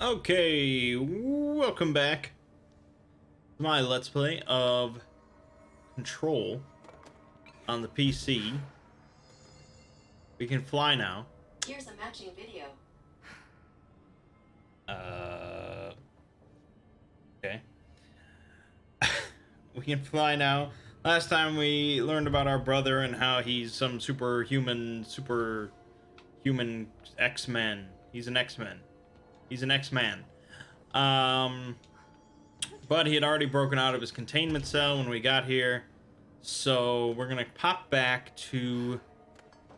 Okay, welcome back to my Let's Play of Control on the PC. We can fly now. Here's a matching video. Okay. We can fly now. Last time we learned about our brother and how he's some superhuman X-Men. He's an X-Men. He's an X-Man. But he had already broken out of his containment cell when we got here. So we're gonna pop back to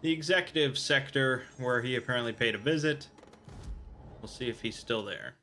the executive sector where he apparently paid a visit. We'll see if he's still there.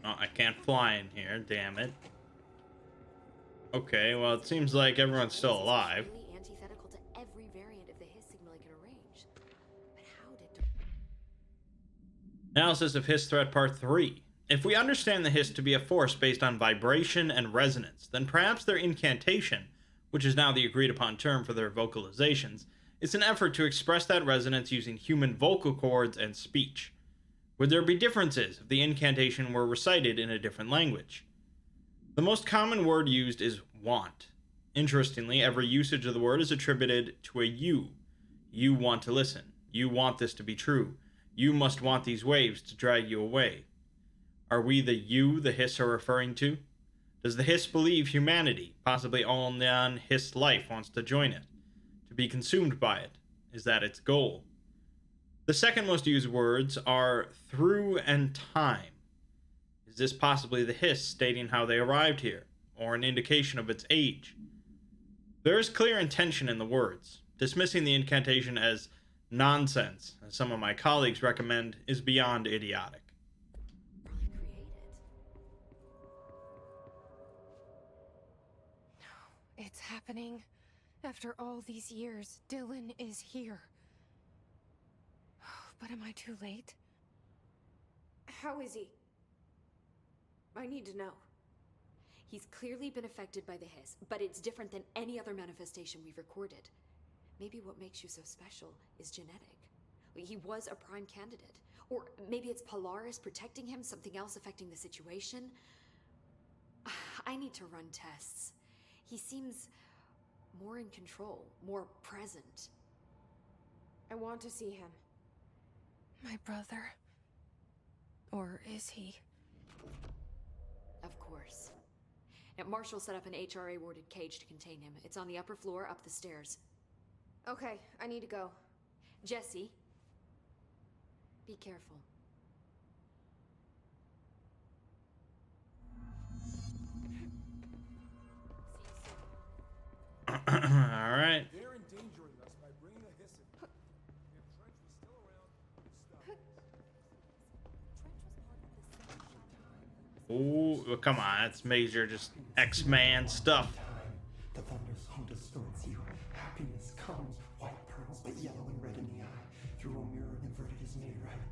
Oh, I can't fly in here, damn it. Okay, well, it seems like everyone's still alive. Really antithetical to every variant of the His signal I can arrange. But how did Analysis of Hiss Threat Part 3. If we understand the Hiss to be a force based on vibration and resonance, then perhaps their incantation, which is now the agreed upon term for their vocalizations, is an effort to express that resonance using human vocal cords and speech. Would there be differences if the incantation were recited in a different language? The most common word used is want. Interestingly, every usage of the word is attributed to a you. You want to listen. You want this to be true. You must want these waves to drag you away. Are we the you the Hiss are referring to? Does the Hiss believe humanity, possibly all non-Hiss life, wants to join it? To be consumed by it? Is that its goal? The second most used words are through and time. Is this possibly the Hiss stating how they arrived here, or an indication of its age? There is clear intention in the words. Dismissing the incantation as nonsense, as some of my colleagues recommend, is beyond idiotic. really create it? It's happening. After all these years, Dylan is here. But am I too late? How is he? I need to know. He's clearly been affected by the Hiss, but it's different than any other manifestation we've recorded. Maybe what makes you so special is genetic. He was a prime candidate. Or maybe it's Polaris protecting him, something else affecting the situation. I need to run tests. He seems more in control, more present. I want to see him. My brother? Or is he? Of course. Now, Marshall set up an HRA-warded cage to contain him. It's on the upper floor, up the stairs. Okay, I need to go. Jesse, be careful. Alright. They're endangering us by bringing a Hiss in. If Trench was still around, we'd stop. Ooh, come on, that's major, just X-Man stuff. The thunder's home distorts you. Happiness comes, white pearls, but yellow and red in the eye. Through a mirror inverted is made right.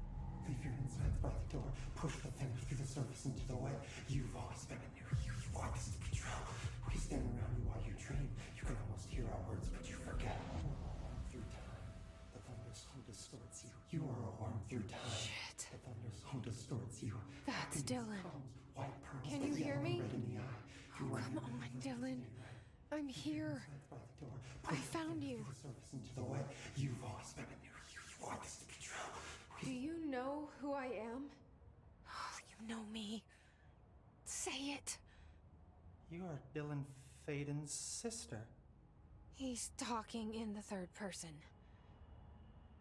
Leave your insides by the door. Push the fingers through the surface into the way. You've always been in here. You want this to be true. We stand around you while you dream. You can almost hear our words, but you forget. Through time, the thunder's home distorts you. You are a worm through time. Shit. The thunder's home distorts you. That's Dylan. Comes, white pearls, Can but you hear yellow me? and red in the eye. Through a Come mirror on, inverted is Dylan. made right. I'm here. By the door. I found you. The surface into the way. You've always been in here. You want this to be true. Do you know who I am? Oh, you know me. Say it. You are Dylan Faden's sister. He's talking in the third person.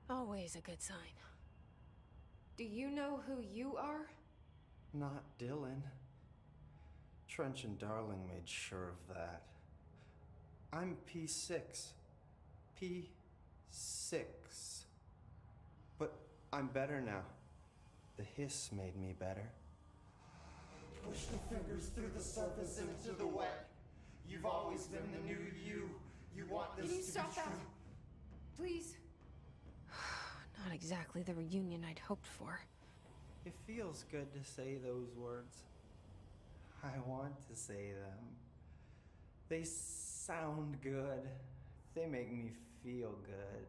Always a good sign. Do you know who you are? Not Dylan. Trench and Darling made sure of that. I'm P6. P6. But I'm better now. The hiss made me better. Push the fingers through the surface into the wet. You've always been the new you. You want this Can you to stop be that? true. Please? Not exactly the reunion I'd hoped for. It feels good to say those words. I want to say them. They sound good. They make me feel good.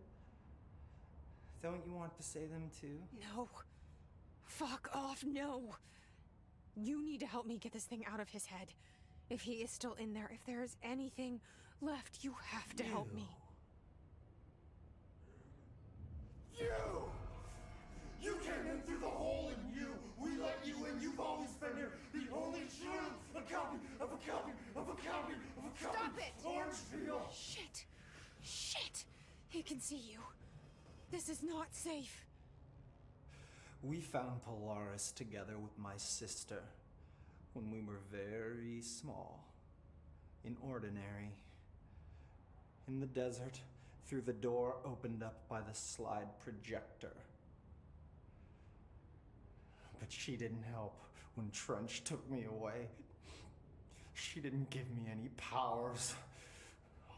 Don't you want to say them too? No. Fuck off, no. You need to help me get this thing out of his head. If he is still in there, if there is anything left, you have to help me. You came in through the hole in you. We let you in. You've always been here. The only truth. A copy of a copy of a copy of a copy. Stop it! Orange peel. Shit. Shit. He can see you. This is not safe. We found Polaris together with my sister when we were very small, in Ordinary, in the desert, through the door opened up by the slide projector. But she didn't help when Trench took me away. She didn't give me any powers.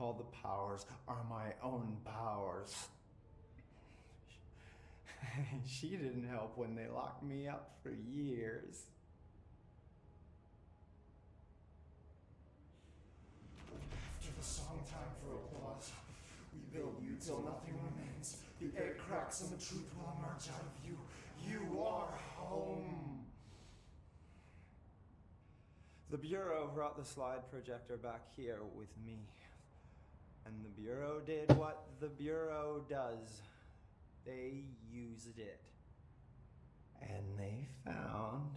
All the powers are my own powers. She didn't help when they locked me up for years. After the song time for applause, we build you till nothing remains. The egg cracks and the truth will emerge out of you. You are home. The Bureau brought the slide projector back here with me. And the Bureau did what the Bureau does. They used it. And they found...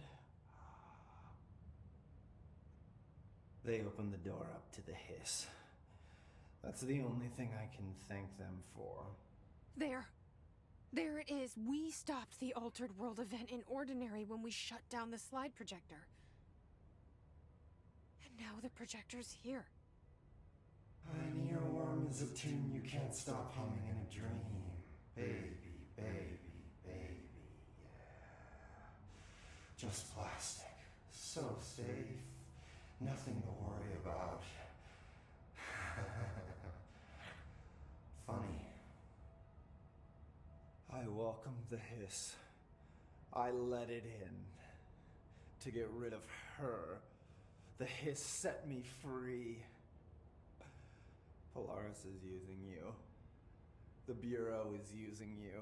They opened the door up to the hiss. That's the only thing I can thank them for. There. There it is. We stopped the Altered World event in Ordinary when we shut down the slide projector. And now the projector's here. An earworm is a tune you can't stop humming in a dream. Baby, baby, baby, yeah. Just plastic. So safe. Nothing to worry about. Funny. I welcomed the hiss. I let it in. To get rid of her. The hiss set me free. Polaris is using you. The Bureau is using you.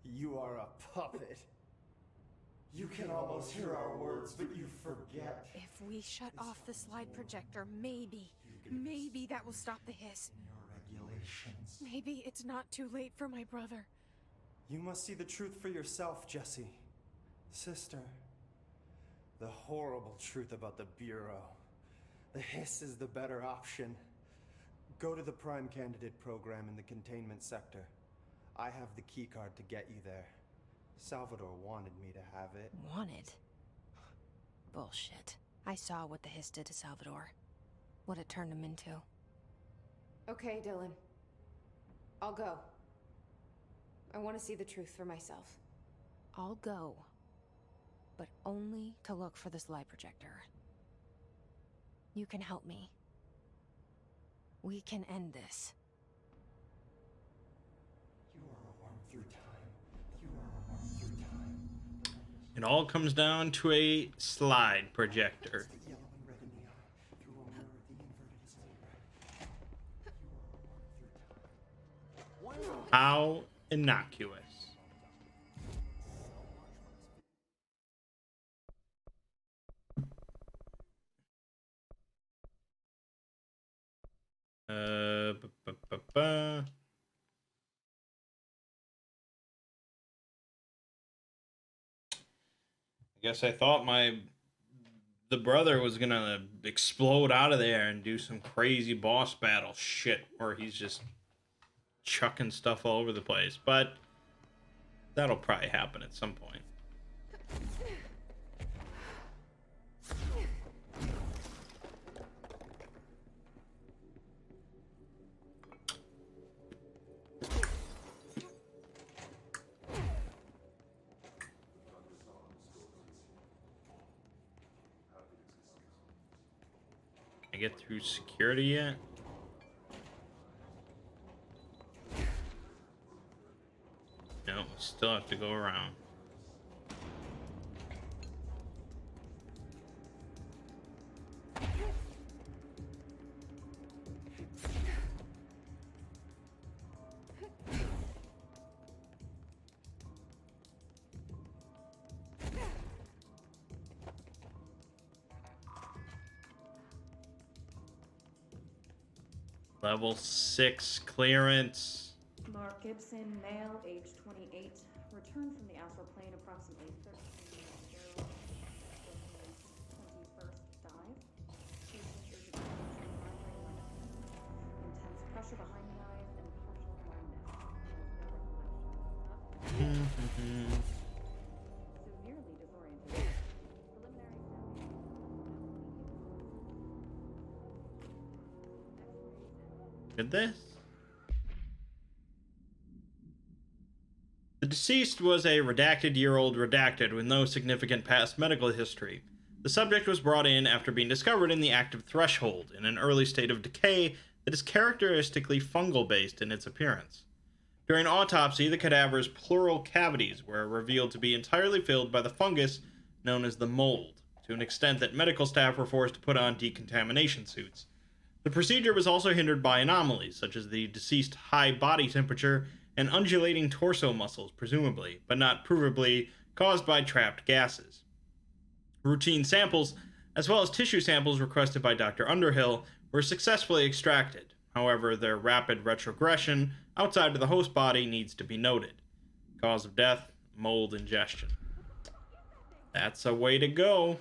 You are a puppet. You can almost hear our words, but you forget. If we shut off the slide projector, maybe that will stop the hiss. Your regulations. Maybe it's not too late for my brother. You must see the truth for yourself, Jessie. Sister. The horrible truth about the Bureau. The hiss is the better option. Go to the Prime Candidate program in the containment sector. I have the keycard to get you there. Salvador wanted me to have it. Wanted? Bullshit. I saw what the hiss did to Salvador. What it turned him into. Okay, Dylan. I'll go. I want to see the truth for myself. I'll go. But only to look for the slide projector. You can help me. We can end this. You are a worm through time. You are a worm through time. It all comes down to a slide projector. The yellow and red in the eye. Through a mirror, the inverted is made right. You are a worm through time. How innocuous. I guess I thought the brother was gonna explode out of there and do some crazy boss battle shit where he's just chucking stuff all over the place, but that'll probably happen at some point. get through security yet? No, we still have to go around. Level 6 clearance. Mark Gibson, male, age 28, returned from the astral plane approximately 13 minutes ago. His 21st dive. Patient urgent attention, migraine like intense pressure behind the eyes and partial blindness. Severely disoriented. Preliminary Did this? The deceased was a redacted-year-old redacted with no significant past medical history. The subject was brought in after being discovered in the active threshold, in an early state of decay that is characteristically fungal-based in its appearance. During autopsy, the cadaver's pleural cavities were revealed to be entirely filled by the fungus known as the mold, to an extent that medical staff were forced to put on decontamination suits. The procedure was also hindered by anomalies, such as the deceased high body temperature and undulating torso muscles, presumably, but not provably, caused by trapped gases. Routine samples, as well as tissue samples requested by Dr. Underhill, were successfully extracted. However, their rapid retrogression outside of the host body needs to be noted. Cause of death, mold ingestion. That's a way to go.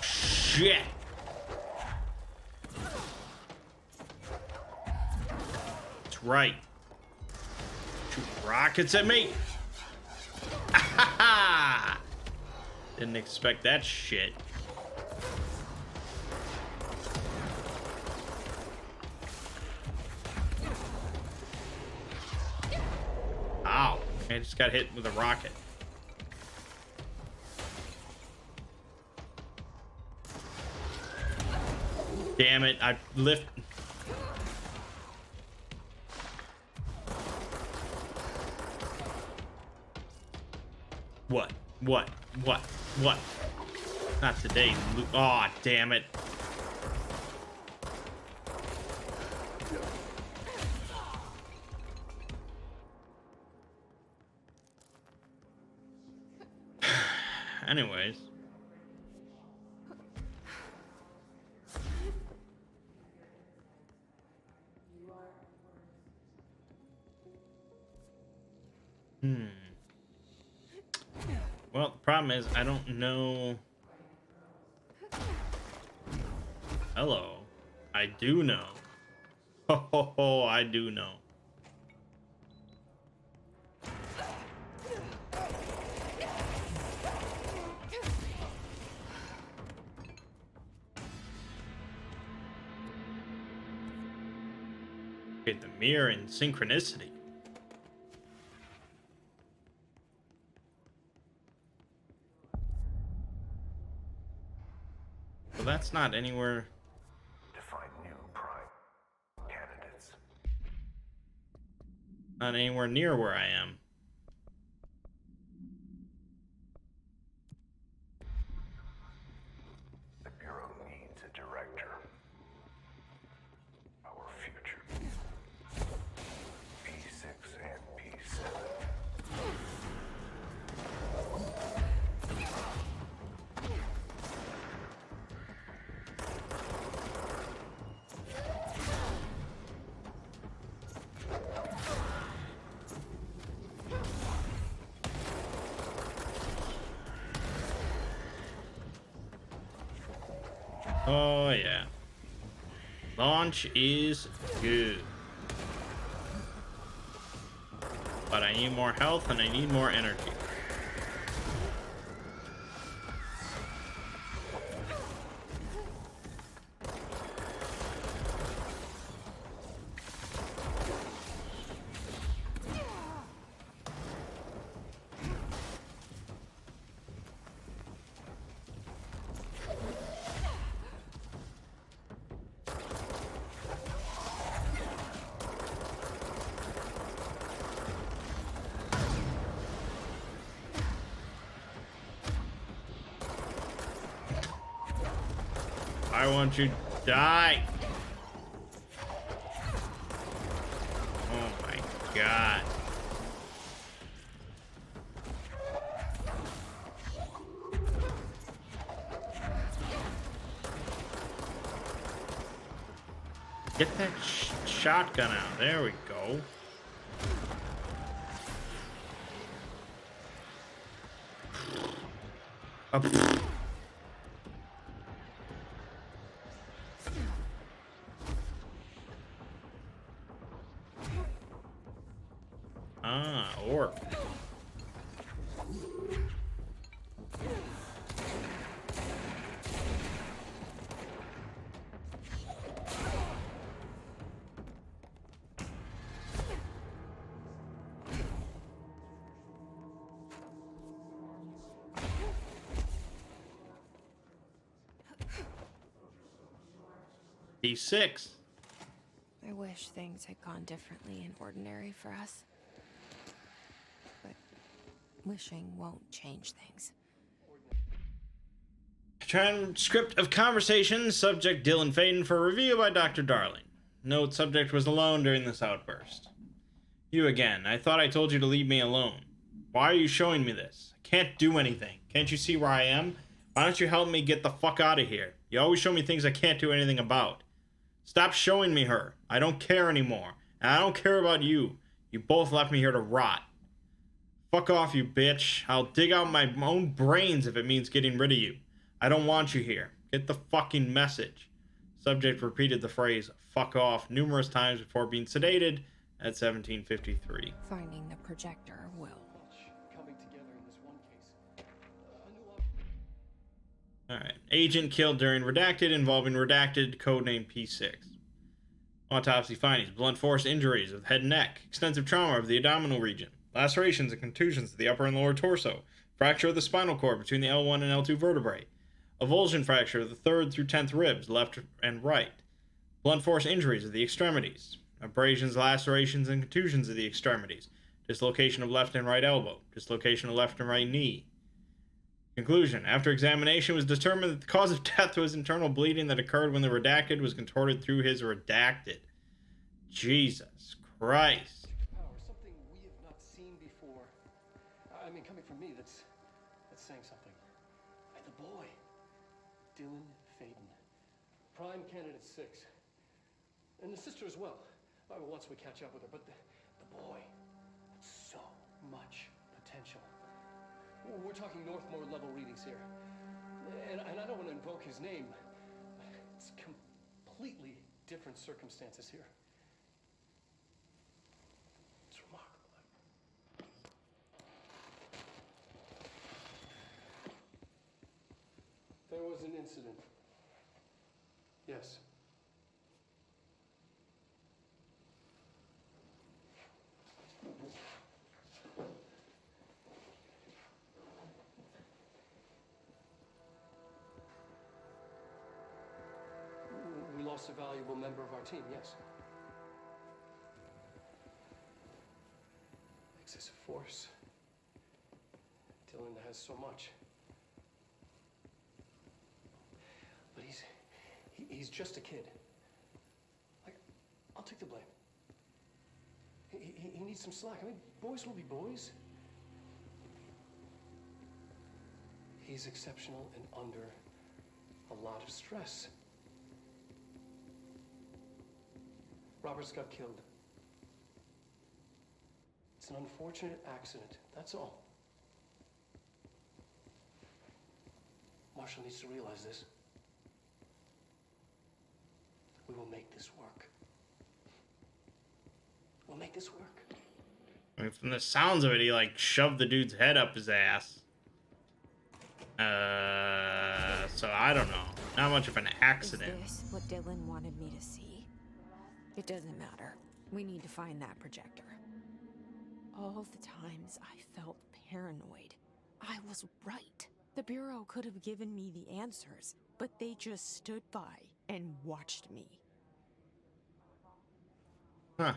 Shit. That's right. Shoot rockets at me. Didn't expect that shit. Ow. I just got hit with a rocket. Damn it, I lift. What? What? What? What? Not today. Aw, damn it. Anyways. Well, the problem is I don't know. Hello. I do know. Oh, I do know. Okay, the mirror and synchronicity. Well, that's not anywhere. To find new prime candidates. Not anywhere near where I am. The Bureau needs a director. Our future. P6 and P7. Oh, yeah. Launch is good. But I need more health and I need more energy. Why won't you die? Oh my god. Get that shotgun out. There we go. Orc. P6. I wish things had gone differently in Ordinary for us. But wishing won't change things. Transcript of conversation, subject Dylan Faden for review by Dr. Darling. Note, subject was alone during this outburst. You again. I thought I told you to leave me alone. Why are you showing me this? I can't do anything. Can't you see where I am? Why don't you help me get the fuck out of here? You always show me things I can't do anything about. Stop showing me her. I don't care anymore. And I don't care about you. You both left me here to rot. Fuck off, you bitch. I'll dig out my own brains if it means getting rid of you. I don't want you here. Get the fucking message. Subject repeated the phrase, fuck off, numerous times before being sedated at 17:53. Finding the projector will. Coming together in this one case. Alright. Agent killed during Redacted involving Redacted, codename P6. Autopsy findings. Blunt force injuries of head and neck. Extensive trauma of the abdominal region. Lacerations and contusions of the upper and lower torso. Fracture of the spinal cord between the L1 and L2 vertebrae. Avulsion fracture of the 3rd through 10th ribs, left and right. Blunt force injuries of the extremities. Abrasions, lacerations, and contusions of the extremities. Dislocation of left and right elbow. Dislocation of left and right knee. Conclusion. After examination, it was determined that the cause of death was internal bleeding that occurred when the redacted was contorted through his redacted. Jesus Christ. Power, something we have not seen before. I mean, coming from me, that's saying something. And the boy, Dylan Faden, prime candidate 6, and the sister as well. Once we catch up with her, but the boy, so much potential. We're talking Northmore level readings here, and I don't want to invoke his name. It's completely different circumstances here. It's remarkable. There was an incident. Yes. We lost a valuable member of our team, yes. Excessive force. Dylan has so much. But he's just a kid. I'll take the blame. He needs some slack. I mean, boys will be boys. He's exceptional and under a lot of stress. Robert's got killed. It's an unfortunate accident, that's all. Marshall needs to realize this. We will make this work. We'll make this work. I mean, from the sounds of it, he like shoved the dude's head up his ass. So I don't know. Not much of an accident. Is this what Dylan wanted me to see? It doesn't matter. We need to find that projector. All the times I felt paranoid, I was right. The Bureau could have given me the answers, but they just stood by and watched me. Huh.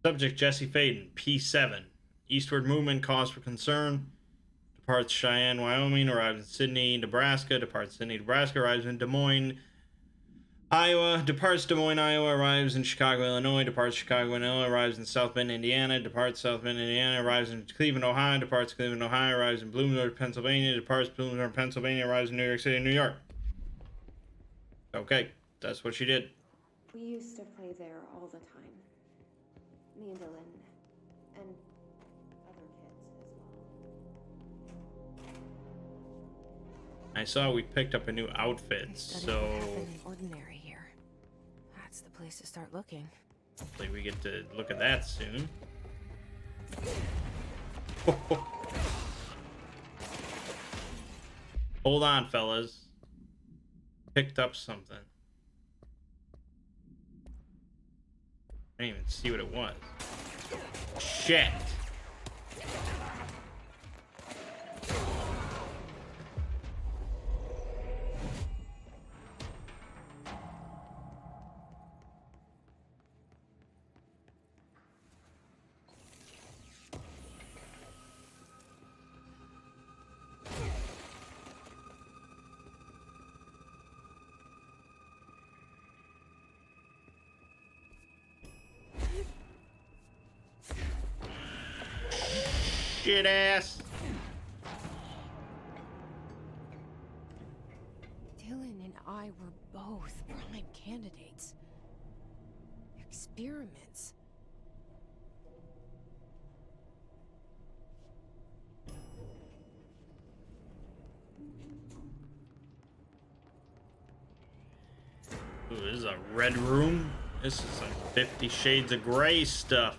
Subject Jesse Faden, P7. Eastward movement cause for concern. departs Cheyenne, Wyoming, arrives in Sydney, Nebraska, departs Sydney, Nebraska, arrives in Des Moines, Iowa, departs Des Moines, Iowa, arrives in Chicago, Illinois, departs Chicago, Illinois, arrives in South Bend, Indiana, departs South Bend, Indiana, arrives in Cleveland, Ohio, departs Cleveland, Ohio, arrives in Bloomsburg, Pennsylvania, departs Bloomsburg, Pennsylvania, arrives in New York City, New York. Okay, that's what she did. We used to play there all the time. Me and Dylan, and other kids as well. I saw we picked up a new outfit, so Ordinary here. That's the place to start looking. hopefully we get to look at that soon. Hold on, fellas. Picked up something. I didn't even see what it was. Shit. Shit ass. Dylan and I were both prime candidates. Experiments. Ooh, this is a red room. This is some 50 Shades of Grey stuff.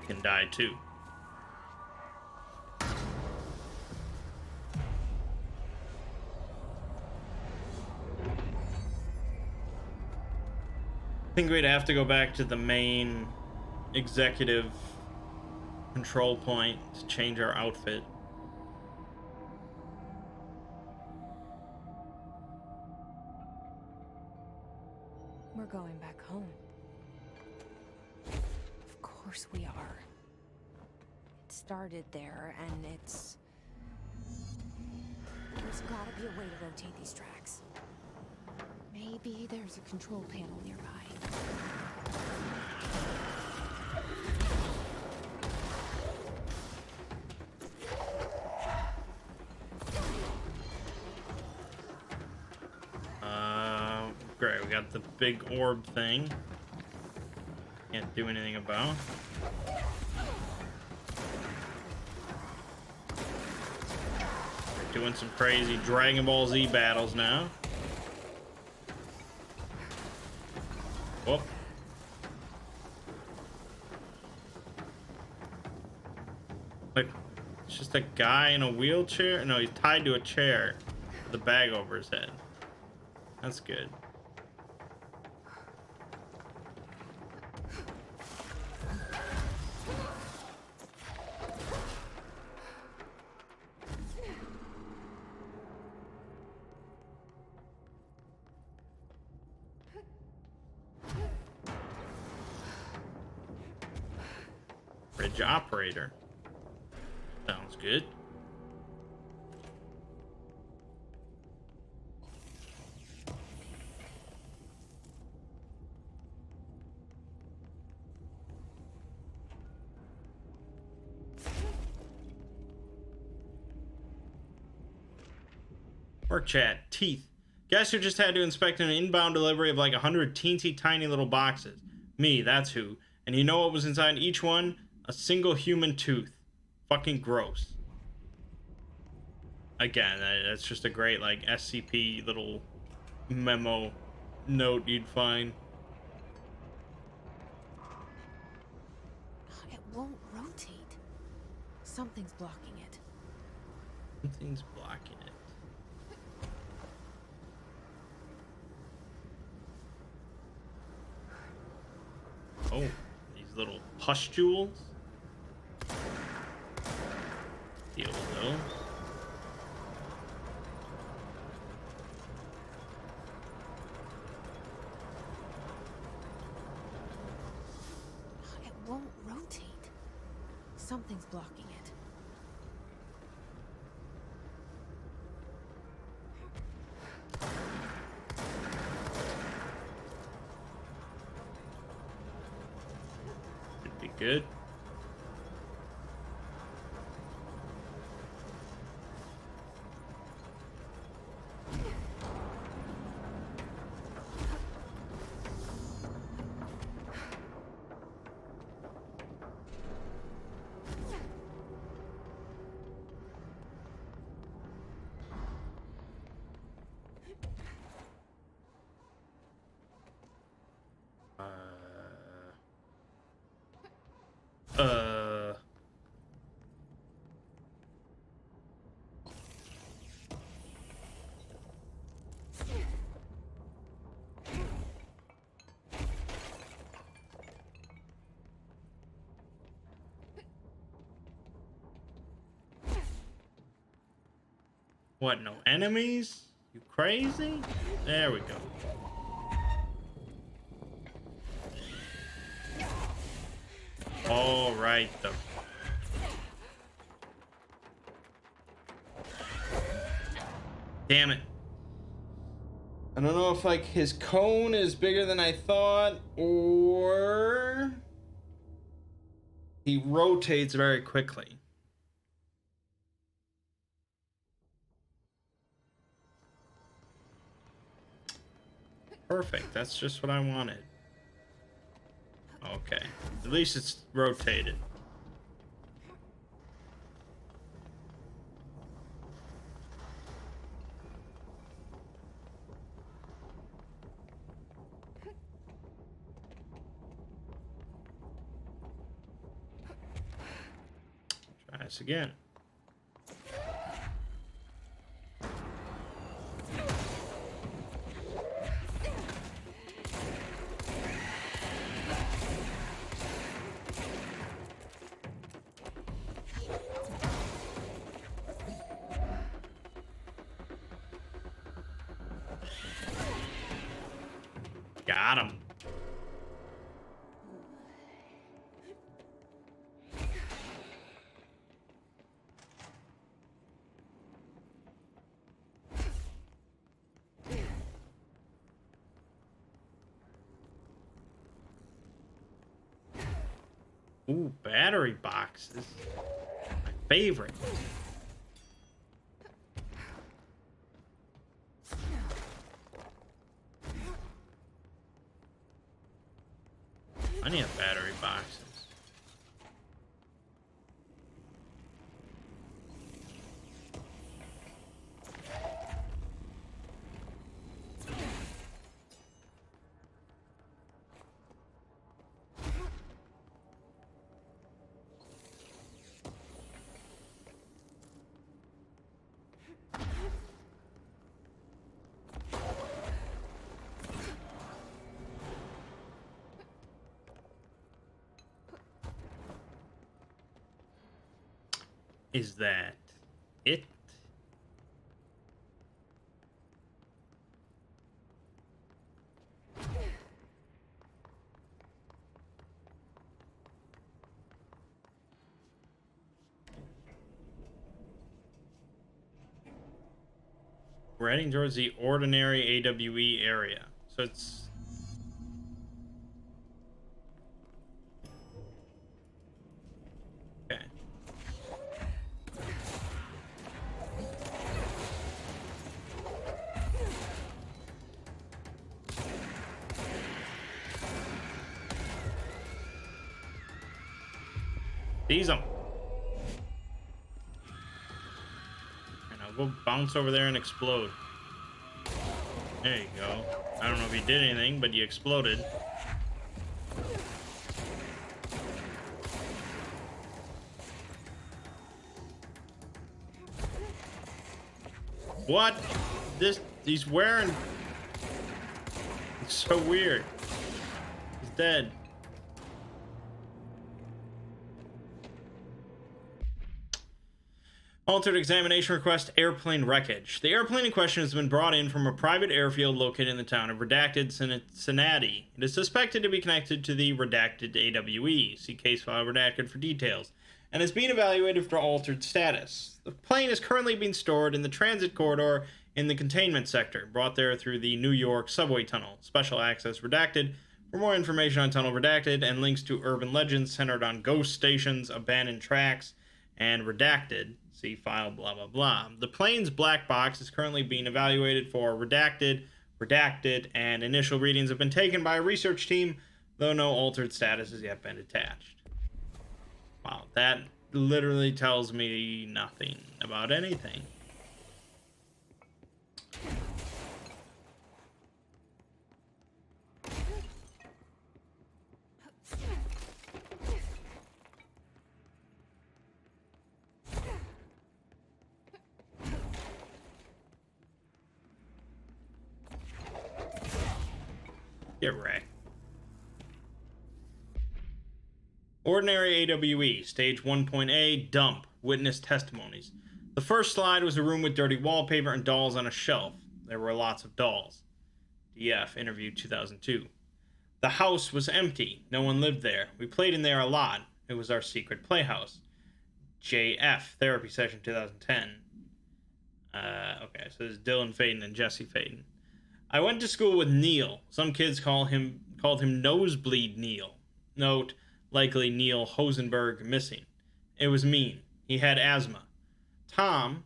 Can die too. I think we'd have to go back to the main executive control point to change our outfit. We're going back home. Of course we are. It started there, and it's... There's gotta be a way to rotate these tracks. Maybe there's a control panel nearby. Great, we got the big orb thing. Can't do anything about. We're doing some crazy Dragon Ball Z battles now. Whoop. Like, it's just a guy in a wheelchair? No, he's tied to a chair with a bag over his head. That's good. Bridge operator. Sounds good. Work chat. Teeth. Guess who just had to inspect an inbound delivery of like 100 teensy tiny little boxes? Me, that's who. And you know what was inside each one? A single human tooth. Fucking gross. Again, that's just a great like SCP little memo note you'd find. It won't rotate. Something's blocking it. Something's blocking it. Oh, these little pustules. Deal with those. It won't rotate. Something's blocking it. Should be good. Uh. What, no enemies? You crazy? There we go. All right, the damn it. I don't know if like his cone is bigger than I thought, or he rotates very quickly. Perfect, that's just what I wanted. Okay, at least it's rotated. Try this again. Got him. Ooh, battery boxes. My favorite. Plenty of battery boxes. Is that it? We're heading towards the ordinary AWE area. So it's... Okay. Seize them. And I'll go bounce over there and explode. There you go. I don't know if he did anything, but you exploded. What? He's wearing... It's so weird. He's dead. Altered examination request, airplane wreckage. The airplane in question has been brought in from a private airfield located in the town of Redacted, Cincinnati. It is suspected to be connected to the Redacted AWE. See case file Redacted for details. And is being evaluated for altered status. The plane is currently being stored in the transit corridor in the containment sector, brought there through the New York subway tunnel. Special access Redacted. For more information on Tunnel Redacted and links to urban legends centered on ghost stations, abandoned tracks, and Redacted, see file blah blah blah. The plane's black box is currently being evaluated for redacted, and initial readings have been taken by a research team, though no altered status has yet been attached. Wow, that literally tells me nothing about anything. Get wrecked. Ordinary AWE, Stage 1.A, Dump, Witness Testimonies. The first slide was a room with dirty wallpaper and dolls on a shelf. There were lots of dolls. DF, Interview 2002. The house was empty. No one lived there. We played in there a lot. It was our secret playhouse. JF, Therapy Session 2010. Okay, so there's Dylan Faden and Jesse Faden. I went to school with Neil. Some kids called him Nosebleed Neil. Note, likely Neil Hosenberg missing. It was mean. He had asthma. Tom,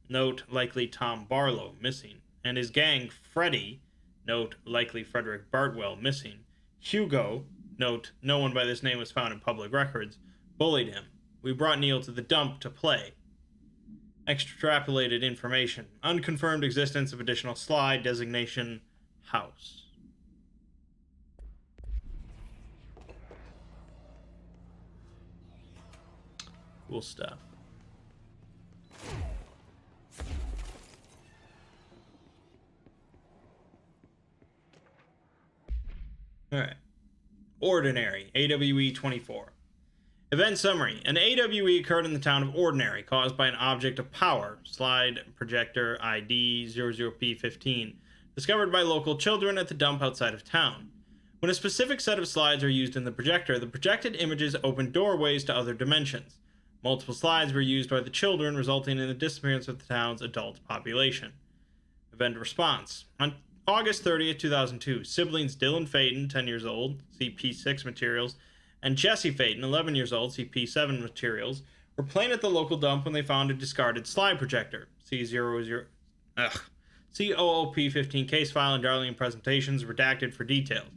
note, likely Tom Barlow missing. And his gang, Freddy, note, likely Frederick Bartwell missing. Hugo, note, no one by this name was found in public records, bullied him. We brought Neil to the dump to play. Extrapolated information. Unconfirmed existence of additional slide. Designation house. Cool stuff. Alright. Ordinary. AWE 24. Event summary. An AWE occurred in the town of Ordinary, caused by an object of power, slide projector ID 00P15, discovered by local children at the dump outside of town. When a specific set of slides are used in the projector, the projected images open doorways to other dimensions. Multiple slides were used by the children, resulting in the disappearance of the town's adult population. Event response. On August 30th, 2002, siblings Dylan Faden, 10 years old, CP6 materials, and Jesse Faden, 11 years old, CP7 materials, were playing at the local dump when they found a discarded slide projector. COOP15 case file and Darling presentations redacted for details.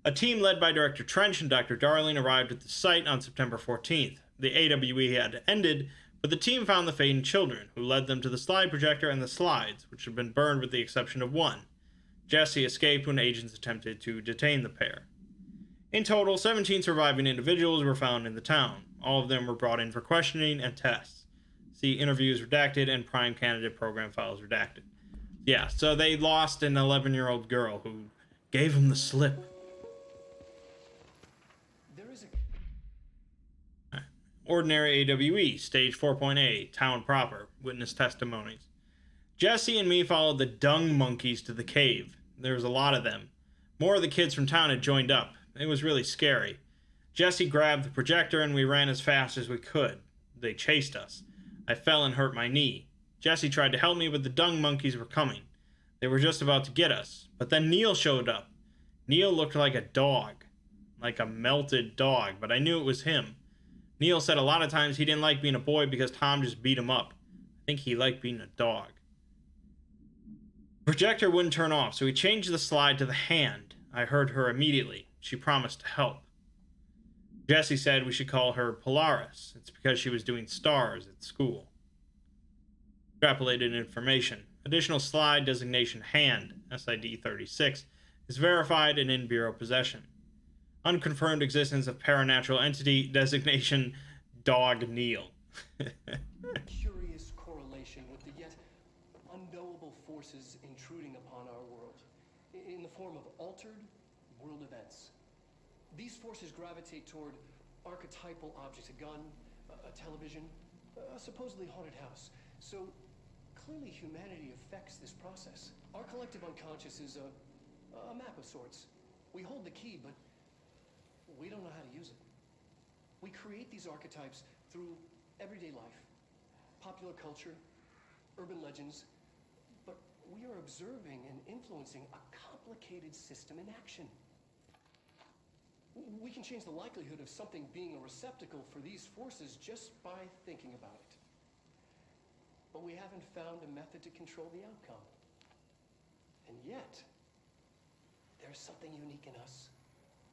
A team led by Director Trench and Dr. Darling arrived at the site on September 14th. The AWE had ended, but the team found the Faden children, who led them to the slide projector and the slides, which had been burned with the exception of one. Jesse escaped when agents attempted to detain the pair. In total, 17 surviving individuals were found in the town. All of them were brought in for questioning and tests. See interviews redacted and prime candidate program files redacted. Yeah, so they lost an 11-year-old girl who gave them the slip. There is a... Ordinary AWE, Stage 4.A, Town Proper, Witness Testimonies. Jesse and me followed the dung monkeys to the cave. There was a lot of them. More of the kids from town had joined up. It was really scary. Jesse grabbed the projector and we ran as fast as we could. They chased us. I fell and hurt my knee. Jesse tried to help me, but the dung monkeys were coming. They were just about to get us. But then Neil showed up. Neil looked like a dog. Like a melted dog, but I knew it was him. Neil said a lot of times he didn't like being a boy because Tom just beat him up. I think he liked being a dog. The projector wouldn't turn off, so we changed the slide to the hand. I heard her immediately. She promised to help. Jesse said we should call her Polaris. It's because she was doing stars at school. Extrapolated information. Additional slide designation hand, SID 36, is verified and in Bureau possession. Unconfirmed existence of paranatural entity designation Dog Neil. curious correlation with the yet unknowable form of altered world events. These forces gravitate toward archetypal objects, a gun, a television, a supposedly haunted house. So clearly humanity affects this process. Our collective unconscious is a map of sorts. We hold the key, but we don't know how to use it. We create these archetypes through everyday life, popular culture, urban legends, but we are observing and influencing a complicated system in action. We can change the likelihood of something being a receptacle for these forces just by thinking about it. But we haven't found a method to control the outcome. And yet, there's something unique in us,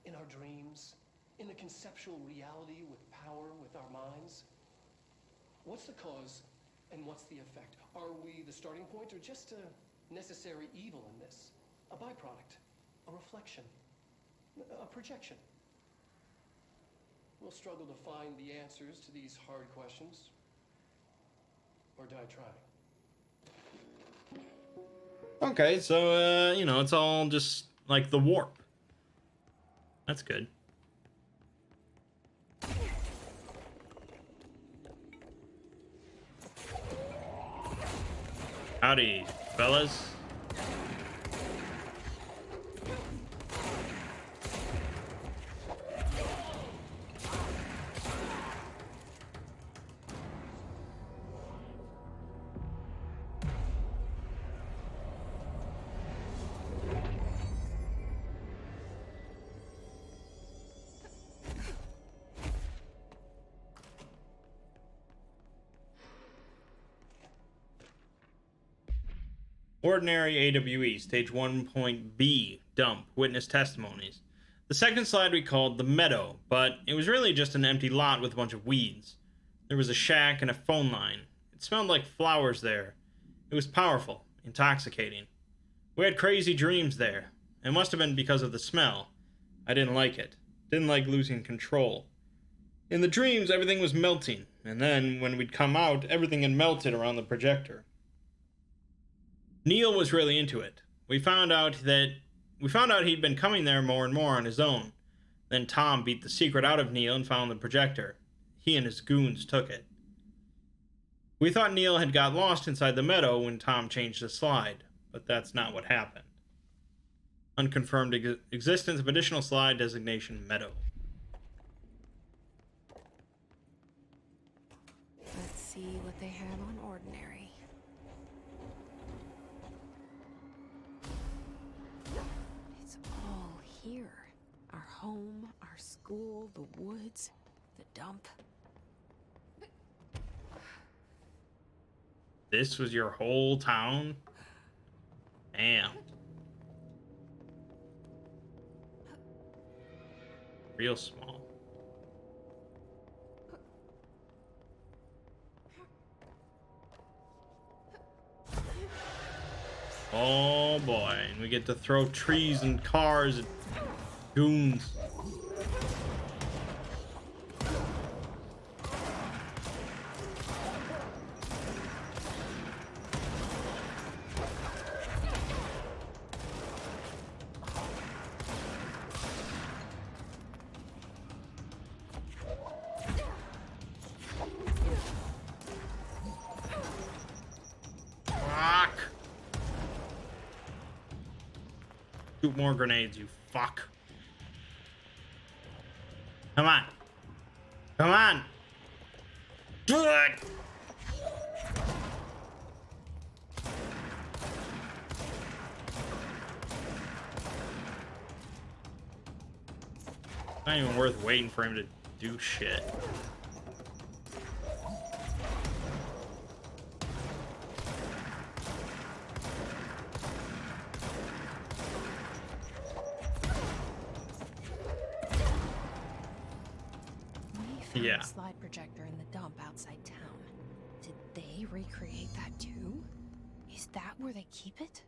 in our dreams, in the conceptual reality with power with our minds. What's the cause and what's the effect? Are we the starting point or just a necessary evil in this? A byproduct, a reflection, a projection? We'll struggle to find the answers to these hard questions, or die trying. Okay, so, you know, it's all just like the warp. That's good. Howdy, fellas. Ordinary AWE, Stage 1.B, Dump, Witness Testimonies. The second slide we called the Meadow, but it was really just an empty lot with a bunch of weeds. There was a shack and a phone line. It smelled like flowers there. It was powerful, intoxicating. We had crazy dreams there. It must have been because of the smell. I didn't like it. Didn't like losing control. In the dreams, everything was melting, and then, when we'd come out, everything had melted around the projector. Neil was really into it. We found out he'd been coming there more and more on his own. Then Tom beat the secret out of Neil and found the projector. He and his goons took it. We thought Neil had got lost inside the meadow when Tom changed the slide, but that's not what happened. Unconfirmed existence of additional slide designation Meadow. Let's see what they have on Ordinary. It's all here. Our home, our school, the woods, the dump. This was your whole town? Damn. Real small. Oh boy, and we get to throw trees and cars at goons. Fuck. Shoot more grenades, you fuck. Come on. Come on. Do it. Not even worth waiting for him to do shit. Yeah. Slide projector in the dump outside town. Did they recreate that too? Is that where they keep it?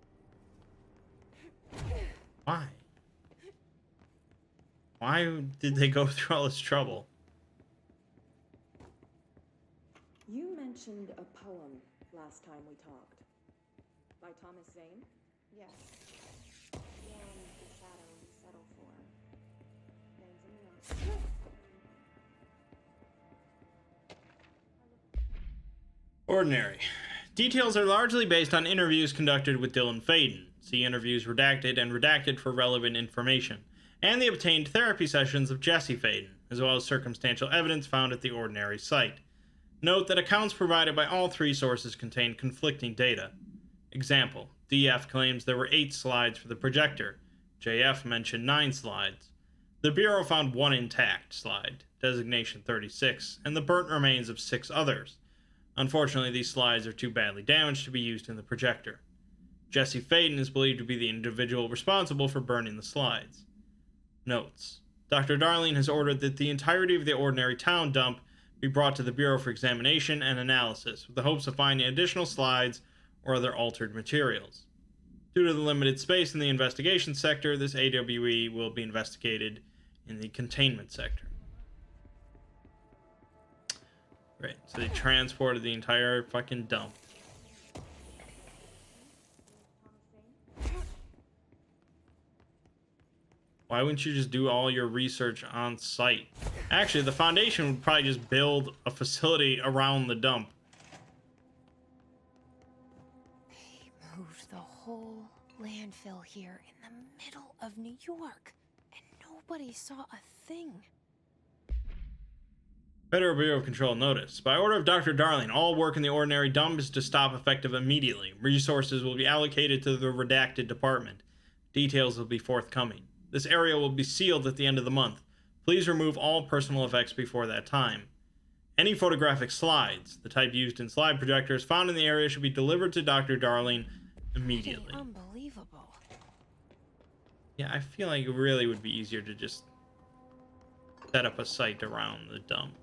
Why? Why did they go through all this trouble? You mentioned a poem last time we talked. By Thomas Zane? Yes. One Ordinary. Details are largely based on interviews conducted with Dylan Faden. See interviews redacted and redacted for relevant information, and the obtained therapy sessions of Jesse Faden, as well as circumstantial evidence found at the Ordinary site. Note that accounts provided by all three sources contain conflicting data. Example, DF claims there were 8 slides for the projector. JF mentioned 9 slides. The Bureau found 1 intact slide, designation 36, and the burnt remains of 6 others. Unfortunately, these slides are too badly damaged to be used in the projector. Jesse Faden is believed to be the individual responsible for burning the slides. Notes. Dr. Darling has ordered that the entirety of the Ordinary Town dump be brought to the Bureau for examination and analysis, with the hopes of finding additional slides or other altered materials. Due to the limited space in the investigation sector, this AWE will be investigated in the containment sector. Right, so they transported the entire fucking dump. Why wouldn't you just do all your research on site? Actually, the Foundation would probably just build a facility around the dump. They moved the whole landfill here in the middle of New York, and nobody saw a thing. Federal Bureau of Control notice. By order of Dr. Darling, all work in the Ordinary dump is to stop effective immediately. Resources will be allocated to the redacted department. Details will be forthcoming. This area will be sealed at the end of the month. Please remove all personal effects before that time. Any photographic slides, the type used in slide projectors, found in the area should be delivered to Dr. Darling immediately. Hey, unbelievable. Yeah, I feel like it really would be easier to just set up a site around the dump.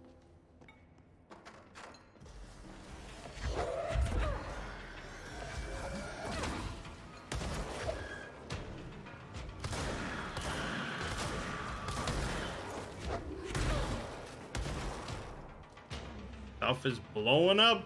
Stuff is blowing up.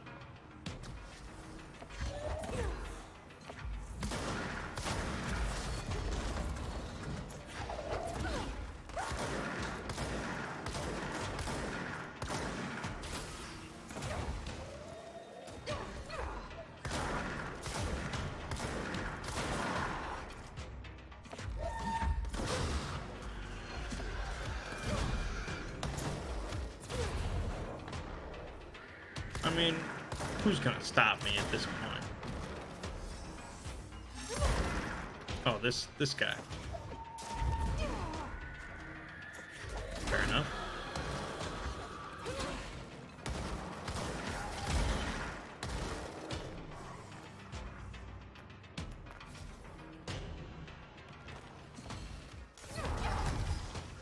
I mean, who's gonna stop me at this point? Oh, this guy. Fair enough.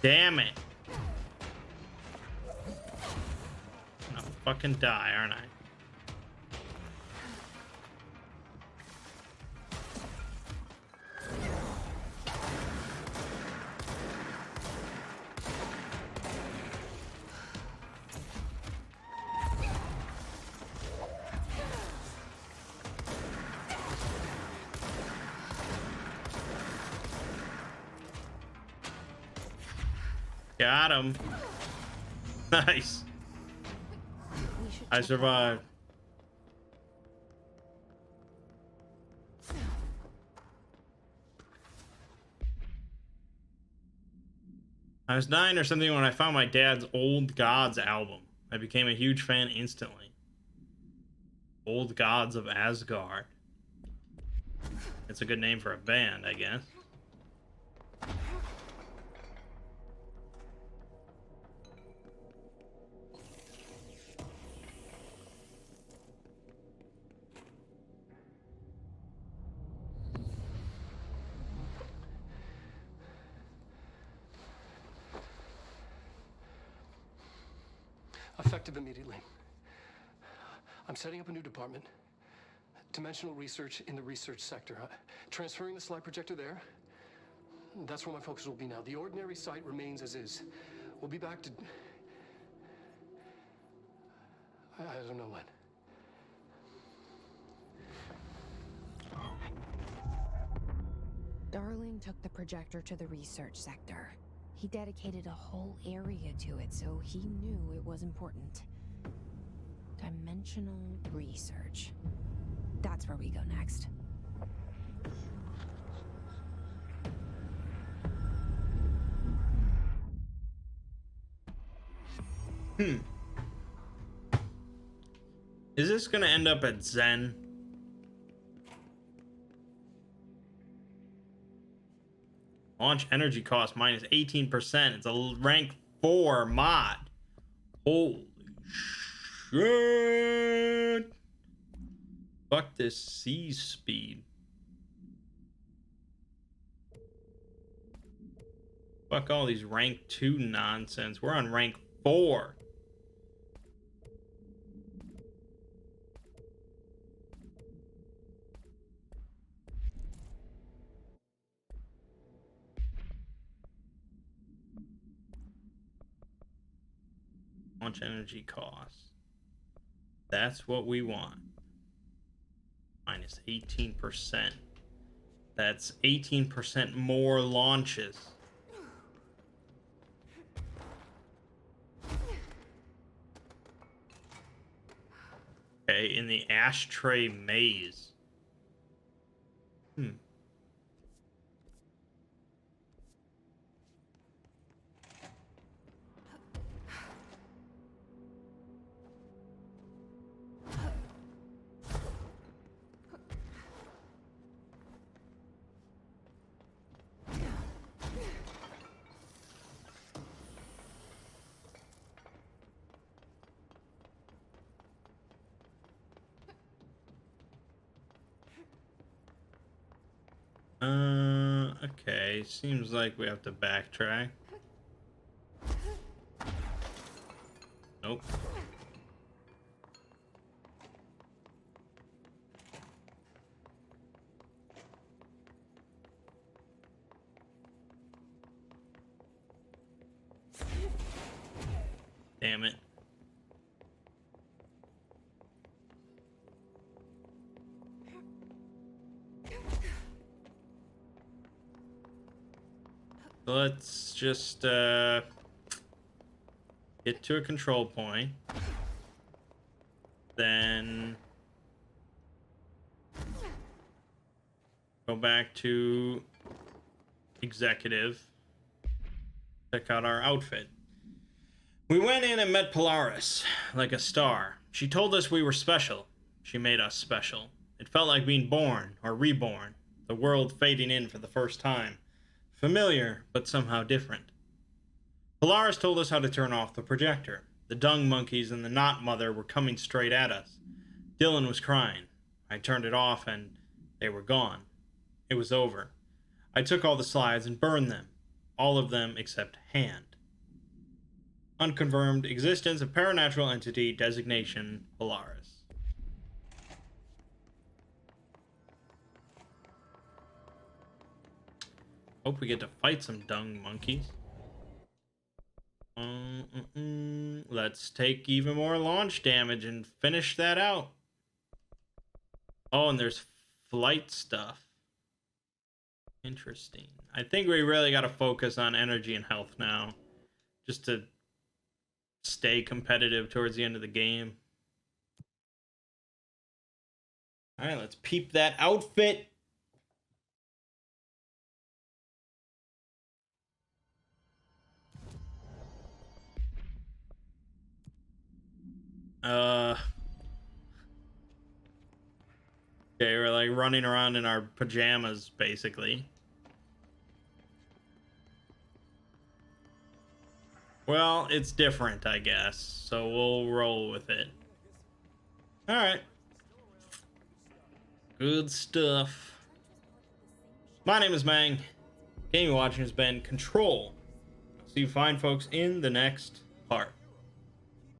Damn it. I'll fucking die, aren't I? Got him. Nice. I survived. I was 9 or something when I found my dad's Old Gods album. I became a huge fan instantly. Old Gods of Asgard. It's a good name for a band, I guess. Effective immediately. I'm setting up a new department. Dimensional research in the research sector. Transferring the slide projector there. That's where my focus will be now. The Ordinary site remains as is. We'll be back to... I don't know when. Darling took the projector to the research sector. He dedicated a whole area to it, so he knew it was important. Dimensional research. That's where we go next. Is this gonna end up at Zen? Launch energy cost minus 18%. It's a rank 4 mod. Holy shit. Fuck this sea speed. Fuck all these rank 2 nonsense. We're on rank 4. Launch energy cost. That's what we want. Minus 18%. That's 18% more launches. Okay, in the ashtray maze. Okay, seems like we have to backtrack. Nope. Damn it. Let's just get to a control point. Then go back to executive. Check out our outfit. We went in and met Polaris, like a star. She told us we were special. She made us special. It felt like being born or reborn, the world fading in for the first time. Familiar, but somehow different. Polaris told us how to turn off the projector. The dung monkeys and the knot mother were coming straight at us. Dylan was crying. I turned it off and they were gone. It was over. I took all the slides and burned them. All of them except Hand. Unconfirmed existence of paranatural entity designation Polaris. Hope we get to fight some dung monkeys. Let's take even more launch damage and finish that out. Oh, and there's flight stuff. Interesting. I think we really got to focus on energy and health now, just to stay competitive towards the end of the game. All right, let's peep that outfit. Okay, we're like running around in our pajamas, basically. Well, it's different, I guess, so we'll roll with it. Alright. Good stuff. My name is Mangg. Game you're watching has been Control. See you fine folks in the next part.